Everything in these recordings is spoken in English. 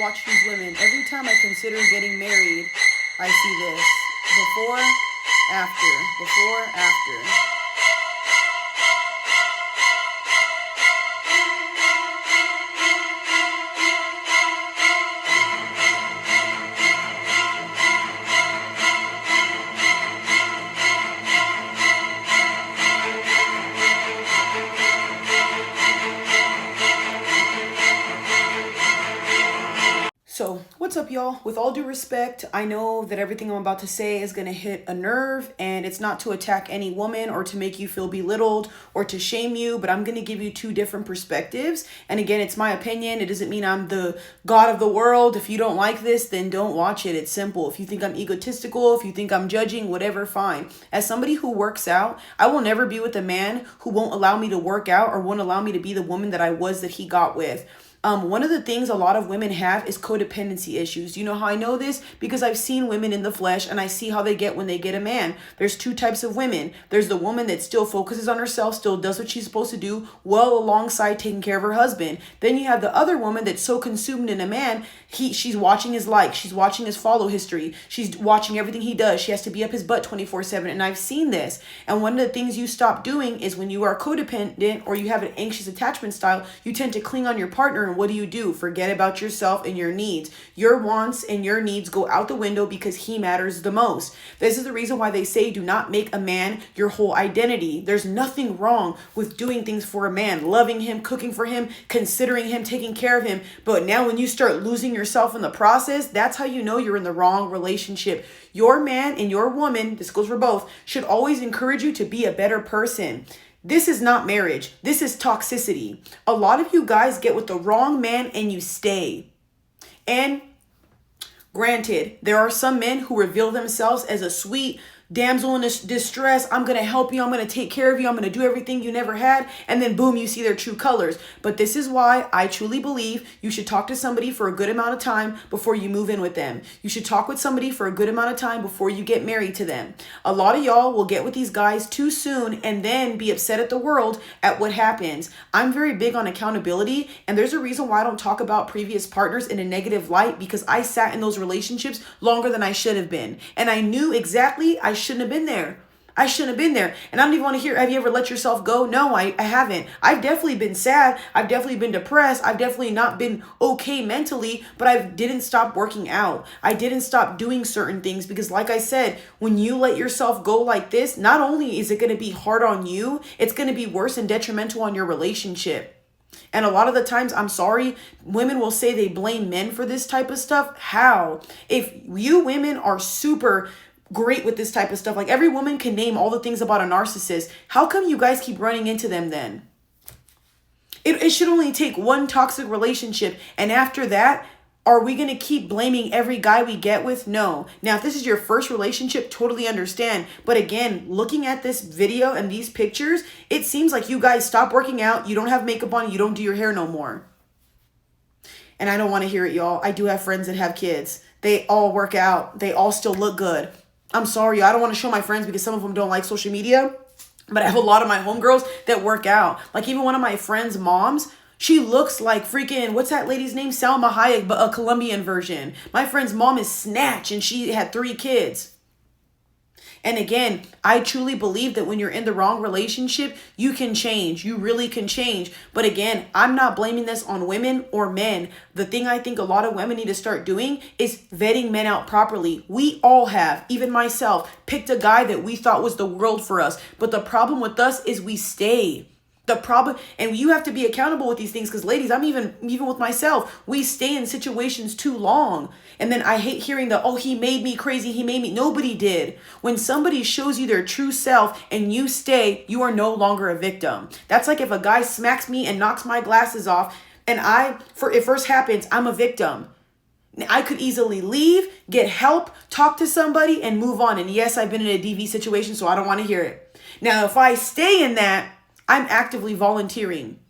watch these women. Every time I consider getting married, I see this. Before, after. Before, after. So, what's up, y'all? With all due respect, I know that everything I'm about to say is going to hit a nerve, and it's not to attack any woman or to make you feel belittled or to shame you, but I'm going to give you two different perspectives. And again, it's my opinion. It doesn't mean I'm the god of the world. If you don't like this, then don't watch it. It's simple. If you think I'm egotistical, if you think I'm judging, whatever, fine. As somebody who works out, I will never be with a man who won't allow me to work out or won't allow me to be the woman that I was that he got with. One of the things a lot of women have is codependency issues. You know how I know this? Because I've seen women in the flesh and I see how they get when they get a man. There's two types of women. There's the woman that still focuses on herself, still does what she's supposed to do, well alongside taking care of her husband. Then you have the other woman that's so consumed in a man, she's watching his likes, she's watching his follow history, she's watching everything he does. She has to be up his butt 24/7. And I've seen this. And one of the things you stop doing is when you are codependent or you have an anxious attachment style, you tend to cling on your partner. And what do? Forget about yourself and your needs. Your wants and your needs go out the window because he matters the most. This is the reason why they say do not make a man your whole identity. There's nothing wrong with doing things for a man, loving him, cooking for him, considering him, taking care of him. But now when you start losing yourself in the process, that's how you know you're in the wrong relationship. Your man and your woman, this goes for both, should always encourage you to be a better person. This is not marriage. This is toxicity. A lot of you guys get with the wrong man and you stay. And granted, there are some men who reveal themselves as a sweet damsel in distress. I'm going to help you. I'm going to take care of you. I'm going to do everything you never had. And then boom, you see their true colors. But this is why I truly believe you should talk to somebody for a good amount of time before you move in with them. You should talk with somebody for a good amount of time before you get married to them. A lot of y'all will get with these guys too soon and then be upset at the world at what happens. I'm very big on accountability. And there's a reason why I don't talk about previous partners in a negative light, because I sat in those relationships longer than I should have been. And I knew exactly I shouldn't have been there. I shouldn't have been there. And I don't even want to hear, have you ever let yourself go? No, I haven't. I've definitely been sad. I've definitely been depressed. I've definitely not been okay mentally, but I didn't stop working out. I didn't stop doing certain things because like I said, when you let yourself go like this, not only is it going to be hard on you, it's going to be worse and detrimental on your relationship. And a lot of the times, I'm sorry, women will say they blame men for this type of stuff. How? If you women are super great with this type of stuff, like every woman can name all the things about a narcissist, how come you guys keep running into them then? It should only take one toxic relationship, and after that, are we going to keep blaming every guy we get with? No. Now, if this is your first relationship, totally understand. But again, looking at this video and these pictures, it seems like you guys stop working out, you don't have makeup on, you don't do your hair no more. And I don't want to hear it, y'all. I do have friends that have kids. They all work out. They all still look good. I'm sorry, I don't want to show my friends because some of them don't like social media, but I have a lot of my homegirls that work out. Like even one of my friends' moms, she looks like freaking, what's that lady's name? Salma Hayek, but a Colombian version. My friend's mom is Snatch and she had 3 kids. And again, I truly believe that when you're in the wrong relationship, you can change. You really can change. But again, I'm not blaming this on women or men. The thing I think a lot of women need to start doing is vetting men out properly. We all have, even myself, picked a guy that we thought was the world for us. But the problem with us is we stay. The problem, and you have to be accountable with these things because ladies, I'm even with myself, we stay in situations too long. And then I hate hearing the, oh, he made me crazy. He made me. Nobody did. When somebody shows you their true self and you stay, you are no longer a victim. That's like if a guy smacks me and knocks my glasses off and it first happens, I'm a victim. I could easily leave, get help, talk to somebody and move on. And yes, I've been in a DV situation, so I don't want to hear it. Now, if I stay in that, I'm actively volunteering.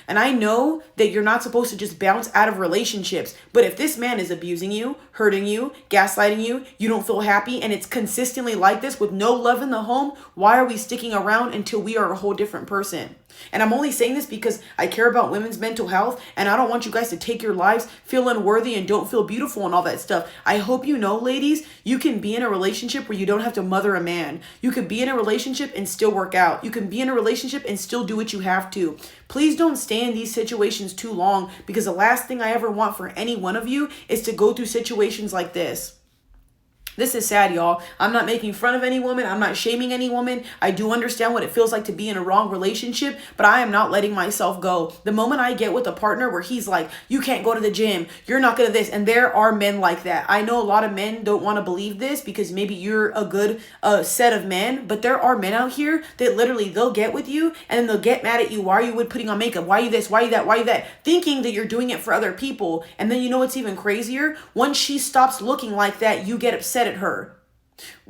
And I know that you're not supposed to just bounce out of relationships. But if this man is abusing you, hurting you, gaslighting you, you don't feel happy, and it's consistently like this with no love in the home, why are we sticking around until we are a whole different person? And I'm only saying this because I care about women's mental health, and I don't want you guys to take your lives, feel unworthy, and don't feel beautiful and all that stuff. I hope you know, ladies, you can be in a relationship where you don't have to mother a man. You could be in a relationship and still work out. You can be in a relationship and still do what you have to. Please don't stay in these situations too long, because the last thing I ever want for any one of you is to go through situations like this. This is sad, y'all. I'm not making fun of any woman. I'm not shaming any woman. I do understand what it feels like to be in a wrong relationship, but I am not letting myself go. The moment I get with a partner where he's like, you can't go to the gym, you're not going to this, and there are men like that. I know a lot of men don't want to believe this because maybe you're a good set of men, but there are men out here that literally, they'll get with you and then they'll get mad at you. Why are you putting on makeup? Why are you this? Why are you that? Why are you that? Thinking that you're doing it for other people. And then you know what's even crazier? Once she stops looking like that, you get upset at her.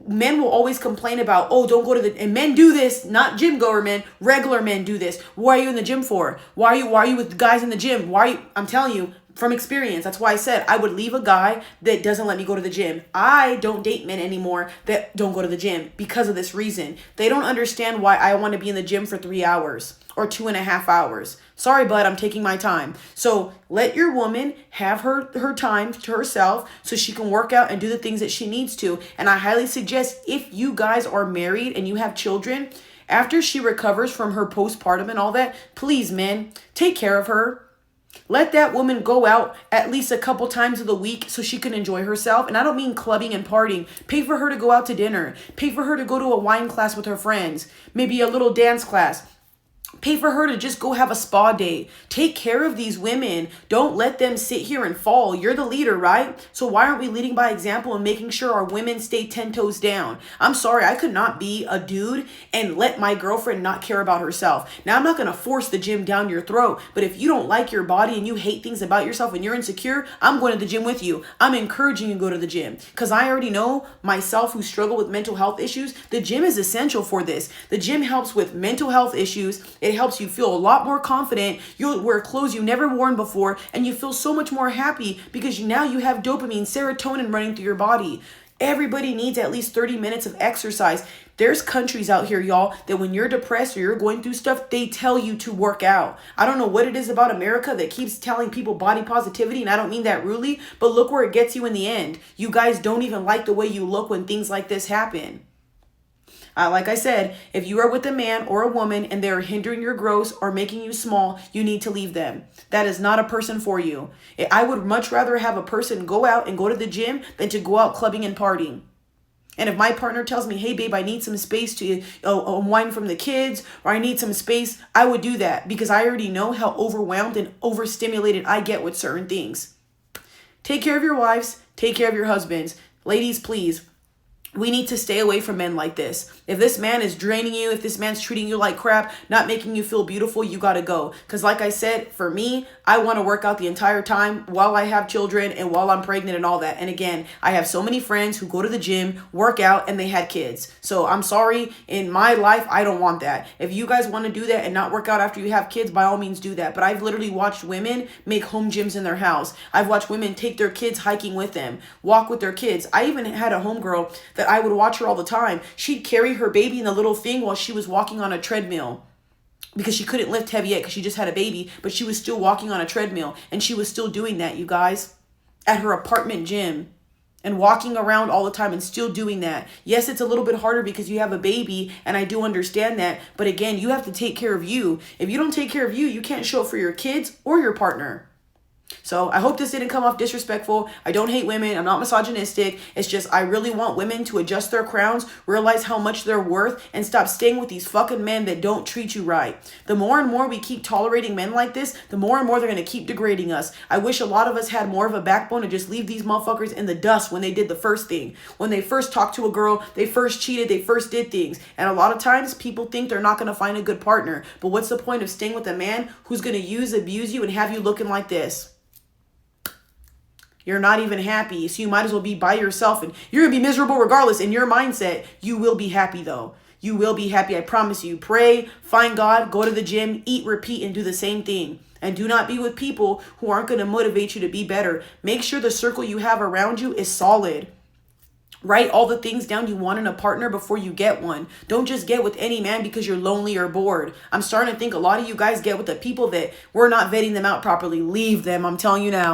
Men will always complain about, oh, don't go to the, and men do this, not gym goer men, regular men do this. What are you in the gym for? Why are you with guys in the gym? I'm telling you from experience. That's why I said I would leave a guy that doesn't let me go to the gym. I don't date men anymore that don't go to the gym because of this reason. They don't understand why I want to be in the gym for 3 hours or 2.5 hours. Sorry, bud, I'm taking my time. So let your woman have her time to herself so she can work out and do the things that she needs to. And I highly suggest, if you guys are married and you have children, after she recovers from her postpartum and all that, please, men, take care of her. Let that woman go out at least a couple times of the week so she can enjoy herself. And I don't mean clubbing and partying. Pay for her to go out to dinner. Pay for her to go to a wine class with her friends. Maybe a little dance class. Pay for her to just go have a spa day. Take care of these women. Don't let them sit here and fall. You're the leader, right? So why aren't we leading by example and making sure our women stay 10 toes down? I'm sorry, I could not be a dude and let my girlfriend not care about herself. Now, I'm not going to force the gym down your throat, but if you don't like your body and you hate things about yourself and you're insecure, I'm going to the gym with you. I'm encouraging you to go to the gym because I already know myself, who struggle with mental health issues. The gym is essential for this. The gym helps with mental health issues. It helps you feel a lot more confident. You'll wear clothes you never worn before, and you feel so much more happy because now you have dopamine, serotonin running through your body. Everybody needs at least 30 minutes of exercise. There's countries out here, y'all, that when you're depressed or you're going through stuff, they tell you to work out. I don't know what it is about America that keeps telling people body positivity, and I don't mean that rudely, but look where it gets you in the end. You guys don't even like the way you look when things like this happen. Like I said, if you are with a man or a woman and they're hindering your growth or making you small, you need to leave them. That is not a person for you. I would much rather have a person go out and go to the gym than to go out clubbing and partying. And if my partner tells me, hey, babe, I need some space to unwind from the kids, or I need some space, I would do that because I already know how overwhelmed and overstimulated I get with certain things. Take care of your wives. Take care of your husbands. Ladies, please. We need to stay away from men like this. If this man is draining you, if this man's treating you like crap, not making you feel beautiful, you gotta go. Because like I said, for me, I want to work out the entire time while I have children and while I'm pregnant and all that. And again, I have so many friends who go to the gym, work out, and they had kids. So I'm sorry, in my life, I don't want that. If you guys want to do that and not work out after you have kids, by all means do that. But I've literally watched women make home gyms in their house. I've watched women take their kids hiking with them, walk with their kids. I even had a homegirl that I would watch her all the time. She'd carry her baby in the little thing while she was walking on a treadmill because she couldn't lift heavy yet because she just had a baby, but she was still walking on a treadmill, and she was still doing that, you guys, at her apartment gym and walking around all the time and still doing that. Yes, it's a little bit harder because you have a baby, and I do understand that, but again, you have to take care of you. If you don't take care of you, you can't show up for your kids or your partner. So I hope this didn't come off disrespectful. I don't hate women. I'm not misogynistic. It's just I really want women to adjust their crowns, realize how much they're worth, and stop staying with these fucking men that don't treat you right. The more and more we keep tolerating men like this, the more and more they're going to keep degrading us. I wish a lot of us had more of a backbone to just leave these motherfuckers in the dust when they did the first thing. When they first talked to a girl, they first cheated, they first did things. And a lot of times people think they're not going to find a good partner. But what's the point of staying with a man who's going to abuse you, and have you looking like this? You're not even happy, so you might as well be by yourself, and you're going to be miserable regardless. In your mindset, you will be happy though. You will be happy, I promise you. Pray, find God, go to the gym, eat, repeat, and do the same thing. And do not be with people who aren't going to motivate you to be better. Make sure the circle you have around you is solid. Write all the things down you want in a partner before you get one. Don't just get with any man because you're lonely or bored. I'm starting to think a lot of you guys get with the people that we're not vetting them out properly. Leave them, I'm telling you now.